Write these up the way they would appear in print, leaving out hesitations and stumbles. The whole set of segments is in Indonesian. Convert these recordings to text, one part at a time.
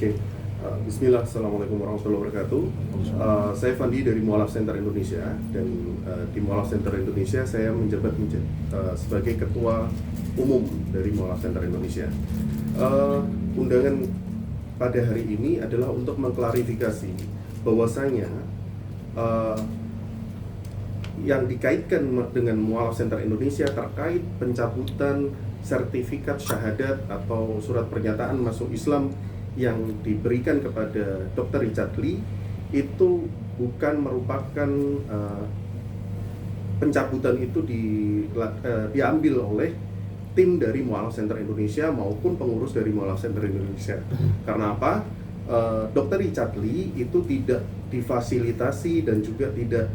Oke, Bismillah, Assalamualaikum warahmatullahi wabarakatuh. Saya Fandi dari Mualaf Center Indonesia, dan di Mualaf Center Indonesia saya menjabat sebagai Ketua Umum dari Mualaf Center Indonesia. Undangan pada hari ini adalah untuk mengklarifikasi bahwasanya yang dikaitkan dengan Mualaf Center Indonesia terkait pencabutan sertifikat syahadat atau surat pernyataan masuk Islam yang diberikan kepada Dr. Richard Lee itu bukan merupakan pencabutan itu diambil oleh tim dari Mualaf Center Indonesia maupun pengurus dari Mualaf Center Indonesia. Karena apa? Dr. Richard Lee itu tidak difasilitasi dan juga tidak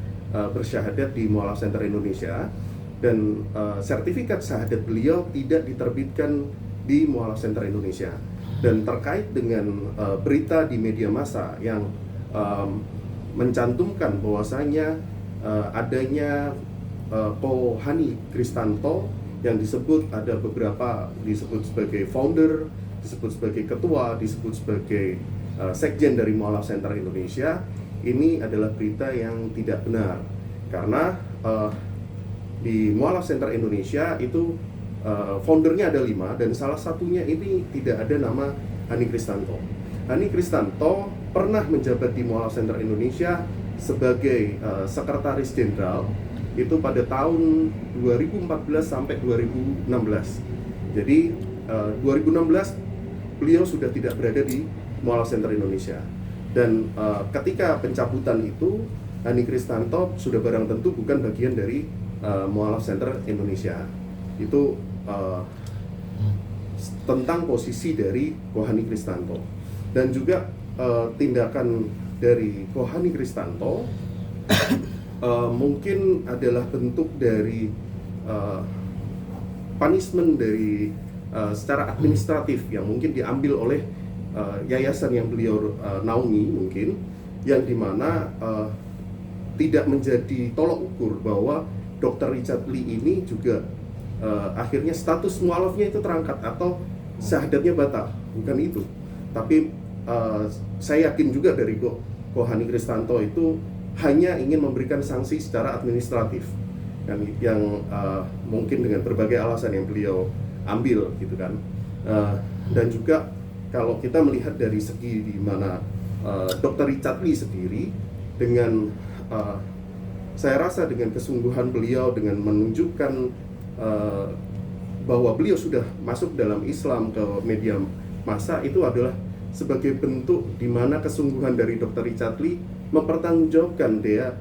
bersyahadat di Mualaf Center Indonesia, dan sertifikat syahadat beliau tidak diterbitkan di Mualaf Center Indonesia. Dan terkait dengan berita di media massa yang mencantumkan bahwasanya adanya Kohani Kristanto yang disebut ada beberapa, disebut sebagai founder, disebut sebagai ketua, disebut sebagai sekjen dari Mualaf Center Indonesia, ini adalah berita yang tidak benar. Karena di Mualaf Center Indonesia itu foundernya ada 5, dan salah satunya ini tidak ada nama Hani Kristanto. Hani Kristanto pernah menjabat di Mualaf Center Indonesia sebagai sekretaris jenderal itu pada tahun 2014 sampai 2016. Jadi 2016 beliau sudah tidak berada di Mualaf Center Indonesia, dan ketika pencabutan itu Hani Kristanto sudah barang tentu bukan bagian dari Mualaf Center Indonesia. Itu tentang posisi dari Kohani Kristanto, dan juga tindakan dari Kohani Kristanto mungkin adalah bentuk dari punishment dari secara administratif yang mungkin diambil oleh yayasan yang beliau naungi, mungkin yang dimana tidak menjadi tolok ukur bahwa Dr. Richard Lee ini juga akhirnya status mualafnya itu terangkat atau syahadatnya batal, bukan itu. Tapi saya yakin juga dari Kohani Kristanto itu hanya ingin memberikan sanksi secara administratif, yang mungkin dengan berbagai alasan yang beliau ambil, gitu kan. Dan juga kalau kita melihat dari segi di mana Dr. Richard Lee sendiri, dengan saya rasa dengan kesungguhan beliau dengan menunjukkan bahwa beliau sudah masuk dalam Islam ke media massa, itu adalah sebagai bentuk di mana kesungguhan dari Dr. Richard Lee mempertanggungjawabkan dia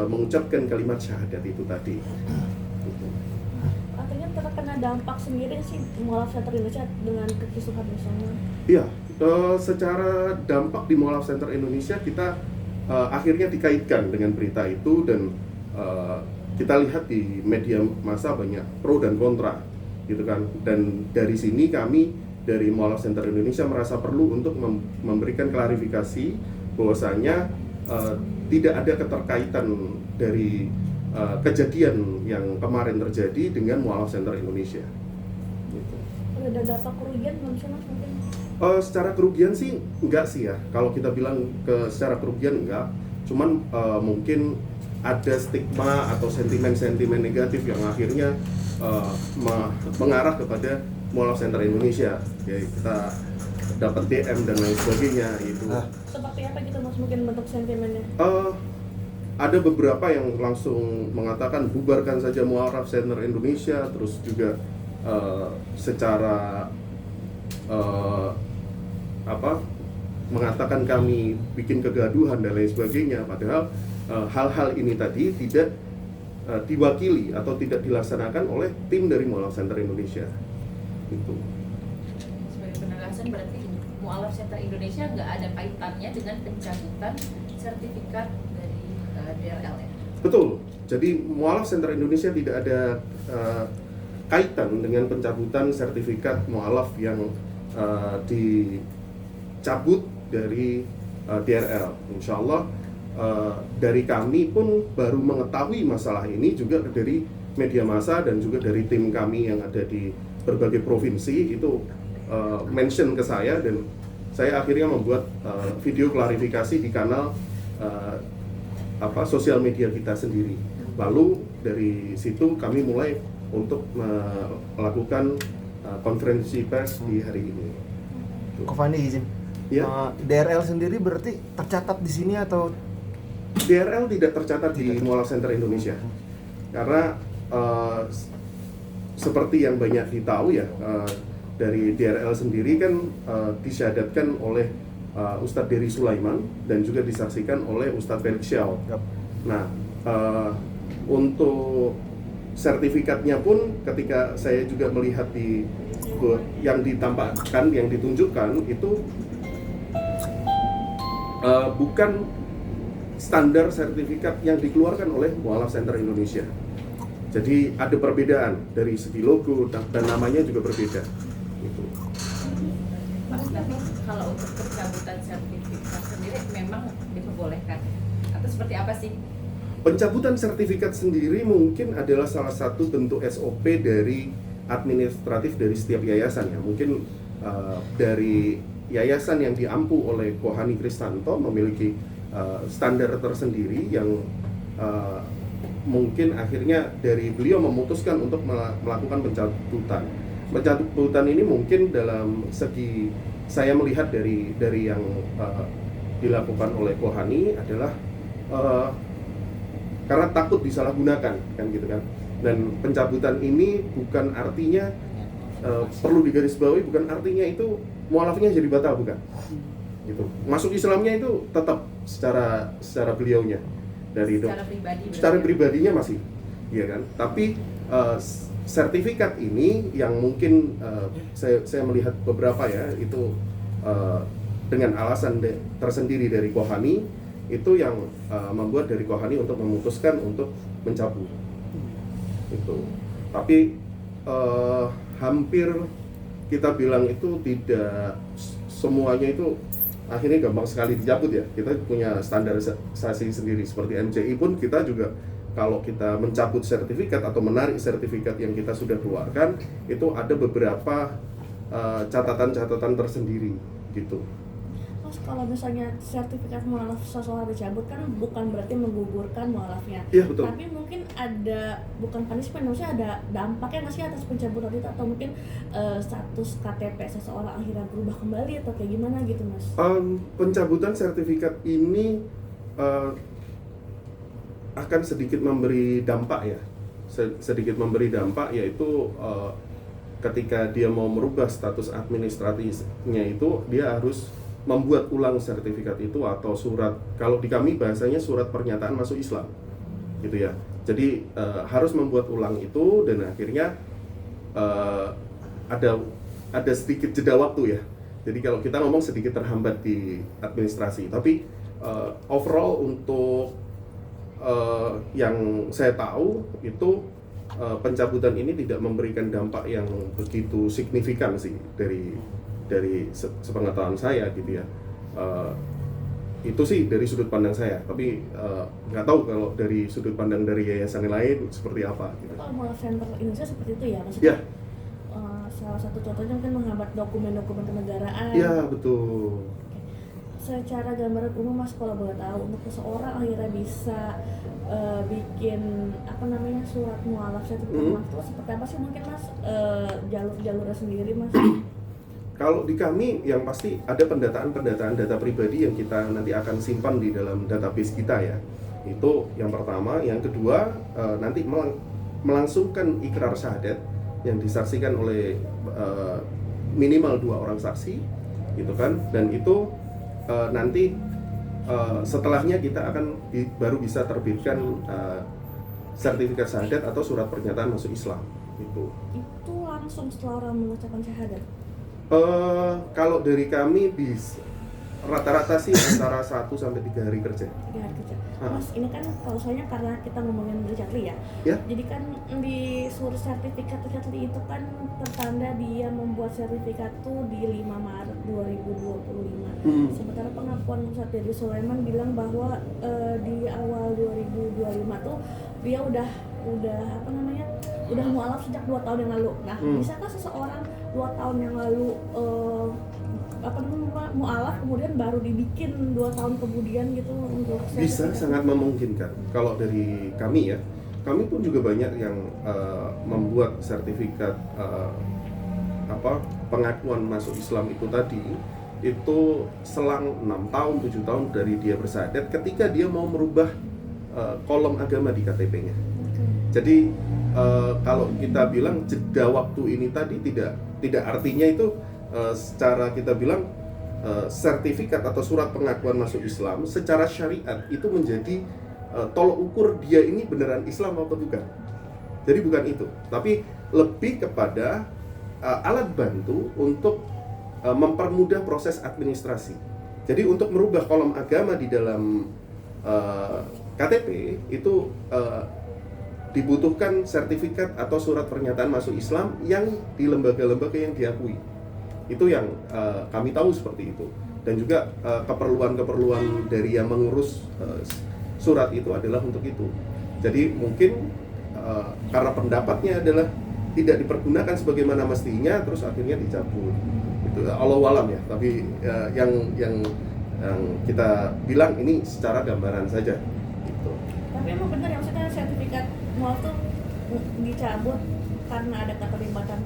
mengucapkan kalimat syahadat itu tadi. Artinya terkena dampak sendiri sih Mualaf Center Indonesia dengan kekisuhan misalnya? Iya, secara dampak di Mualaf Center Indonesia kita akhirnya dikaitkan dengan berita itu, dan kita lihat di media massa banyak pro dan kontra, gitu kan. Dan dari sini kami dari Mualaf Center Indonesia merasa perlu untuk memberikan klarifikasi bahwasanya tidak ada keterkaitan dari kejadian yang kemarin terjadi dengan Mualaf Center Indonesia. Gitu. Ada data kerugian belum sih Mas mungkin? Secara kerugian sih enggak sih ya. Kalau kita bilang secara kerugian enggak, cuman mungkin ada stigma atau sentimen-sentimen negatif yang akhirnya mengarah kepada Mualaf Center Indonesia. Ya, kita dapat DM dan lain sebagainya itu. Seperti apa gitu Mas mungkin bentuk sentimennya? Ada beberapa yang langsung mengatakan bubarkan saja Mualaf Center Indonesia, terus juga secara mengatakan kami bikin kegaduhan dan lain sebagainya, padahal hal-hal ini tadi tidak diwakili atau tidak dilaksanakan oleh tim dari Mualaf Center Indonesia. Itu. Sebagai penegasan, berarti Mualaf Center Indonesia nggak ada kaitannya dengan pencabutan sertifikat dari DRL ya? Betul. Jadi Mualaf Center Indonesia tidak ada kaitan dengan pencabutan sertifikat mualaf yang dicabut dari DRL. Insya Allah dari kami pun baru mengetahui masalah ini juga dari media massa dan juga dari tim kami yang ada di berbagai provinsi itu mention ke saya, dan saya akhirnya membuat video klarifikasi di kanal sosial media kita sendiri. Lalu dari situ kami mulai untuk melakukan konferensi pers di hari ini. Ko Fandi izin. Ya. DRL sendiri berarti tercatat di sini atau DRL tidak tercatat di Mualaf Center Indonesia karena seperti yang banyak ditahu ya, dari DRL sendiri kan disyahadatkan oleh Ustadz Dery Sulaiman dan juga disaksikan oleh Ustadz Felix Xiao. Yap. Nah, untuk sertifikatnya pun ketika saya juga melihat di yang ditampakkan, yang ditunjukkan itu bukan standar sertifikat yang dikeluarkan oleh Mualaf Center Indonesia. Jadi ada perbedaan dari segi logo dan namanya juga berbeda. Gitu. Mas, tapi kalau untuk pencabutan sertifikat sendiri memang diperbolehkan atau seperti apa sih? Pencabutan sertifikat sendiri mungkin adalah salah satu bentuk SOP dari administratif dari setiap yayasan ya. Mungkin dari yayasan yang diampu oleh Kohani Kristanto memiliki standar tersendiri yang mungkin akhirnya dari beliau memutuskan untuk melakukan pencabutan. Pencabutan ini mungkin dalam segi saya melihat dari yang dilakukan oleh Kohani adalah karena takut disalahgunakan kan gitu kan. Dan pencabutan ini bukan artinya perlu digarisbawahi, bukan artinya itu mualafnya jadi batal, bukan. Gitu. Masuk Islamnya itu tetap secara beliaunya dari secara pribadinya masih, ya kan. Tapi sertifikat ini yang mungkin saya melihat beberapa ya itu dengan alasan tersendiri dari Kohani itu yang membuat dari Kohani untuk memutuskan untuk mencabut itu. Tapi hampir kita bilang itu tidak semuanya itu akhirnya gampang sekali dicabut ya. Kita punya standarisasi sendiri. Seperti MCI pun kita juga kalau kita mencabut sertifikat atau menarik sertifikat yang kita sudah keluarkan, itu ada beberapa catatan-catatan tersendiri gitu. Mas, kalau misalnya sertifikat mualaf seseorang dicabut kan bukan berarti menggugurkan mualafnya. Iya, betul. Tapi mungkin ada, bukan punishment, maksudnya ada dampaknya nggak sih atas pencabutan itu, atau mungkin status KTP seseorang akhirnya berubah kembali atau kayak gimana gitu, Mas? Pencabutan sertifikat ini akan sedikit memberi dampak ya, sedikit memberi dampak, yaitu ketika dia mau merubah status administratifnya itu dia harus membuat ulang sertifikat itu atau surat, kalau di kami bahasanya surat pernyataan masuk Islam gitu ya. Jadi harus membuat ulang itu dan akhirnya ada sedikit jeda waktu ya. Jadi kalau kita ngomong sedikit terhambat di administrasi, tapi overall untuk yang saya tahu itu pencabutan ini tidak memberikan dampak yang begitu signifikan sih dari sepengetahuan saya gitu ya. Itu sih dari sudut pandang saya, tapi nggak tahu kalau dari sudut pandang dari yayasan lain seperti apa gitu. Kalau Mualaf Center Indonesia seperti itu ya, maksudnya? Ya. Salah satu contohnya mungkin menghambat dokumen-dokumen kenegaraan. Ya, betul. Secara gambaran umum, Mas, kalau boleh tahu, untuk seseorang akhirnya bisa bikin surat mualaf sertifikat mualaf itu seperti apa sih mungkin, Mas, jalur-jalurnya sendiri, Mas? Kalau di kami yang pasti ada pendataan data pribadi yang kita nanti akan simpan di dalam database kita ya. Itu yang pertama. Yang kedua, nanti melangsungkan ikrar syahadat yang disaksikan oleh minimal 2 orang saksi gitu kan. Dan itu nanti setelahnya kita akan baru bisa terbitkan sertifikat syahadat atau surat pernyataan masuk Islam itu langsung setelah orang mengucapkan syahadat. Kalau dari kami rata-rata sih antara 1 sampai 3 hari kerja. 3 hari kerja. Mas, ini kan kalau soalnya karena kita ngomongin Richard Lee ya. Jadi kan di surat sertifikat Richard Lee itu kan tertanda dia membuat sertifikat tuh di 5 Maret 2025. Sementara pengakuan Ustadz Dery Sulaiman bilang bahwa di awal 2025 tuh dia udah mualaf sejak 2 tahun yang lalu. Nah, bisakah seseorang 2 tahun yang lalu mualaf kemudian baru dibikin 2 tahun kemudian gitu untuk Bisa, sertifikat? sangat memungkinkan. Kalau dari kami ya, kami pun juga banyak yang membuat sertifikat pengakuan masuk Islam itu tadi, itu selang 6 tahun, 7 tahun dari dia bersyahadat ketika dia mau merubah kolom agama di KTP-nya. Jadi kalau kita bilang jeda waktu ini tadi tidak artinya itu secara kita bilang sertifikat atau surat pengakuan masuk Islam secara syariat itu menjadi tolok ukur dia ini beneran Islam atau bukan. Jadi bukan itu, tapi lebih kepada alat bantu untuk mempermudah proses administrasi. Jadi untuk merubah kolom agama di dalam KTP itu dibutuhkan sertifikat atau surat pernyataan masuk Islam yang di lembaga-lembaga yang diakui. Itu yang kami tahu seperti itu. Dan juga keperluan-keperluan dari yang mengurus surat itu adalah untuk itu. Jadi mungkin karena pendapatnya adalah tidak dipergunakan sebagaimana mestinya, terus akhirnya dicabut. Itu Allahu alam ya. Tapi yang kita bilang ini secara gambaran saja. Gitu. Tapi emang benar ya, maksudnya sertifikat mualaf tuh dicabut karena ada keterlibatan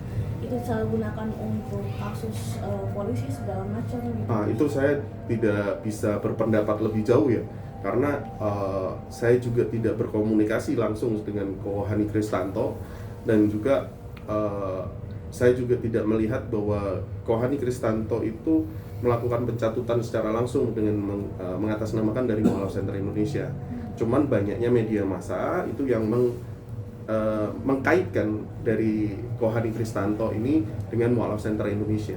itu disalahgunakan untuk kasus polisi segala macam gitu. Itu saya tidak bisa berpendapat lebih jauh ya, karena saya juga tidak berkomunikasi langsung dengan Ko Hani Kristanto, dan juga saya juga tidak melihat bahwa Ko Hani Kristanto itu melakukan pencatutan secara langsung dengan mengatasnamakan dari Mualaf Center Indonesia. Cuman banyaknya media massa itu yang mengkaitkan dari Ko Hani Kristanto ini dengan Mualaf Center Indonesia.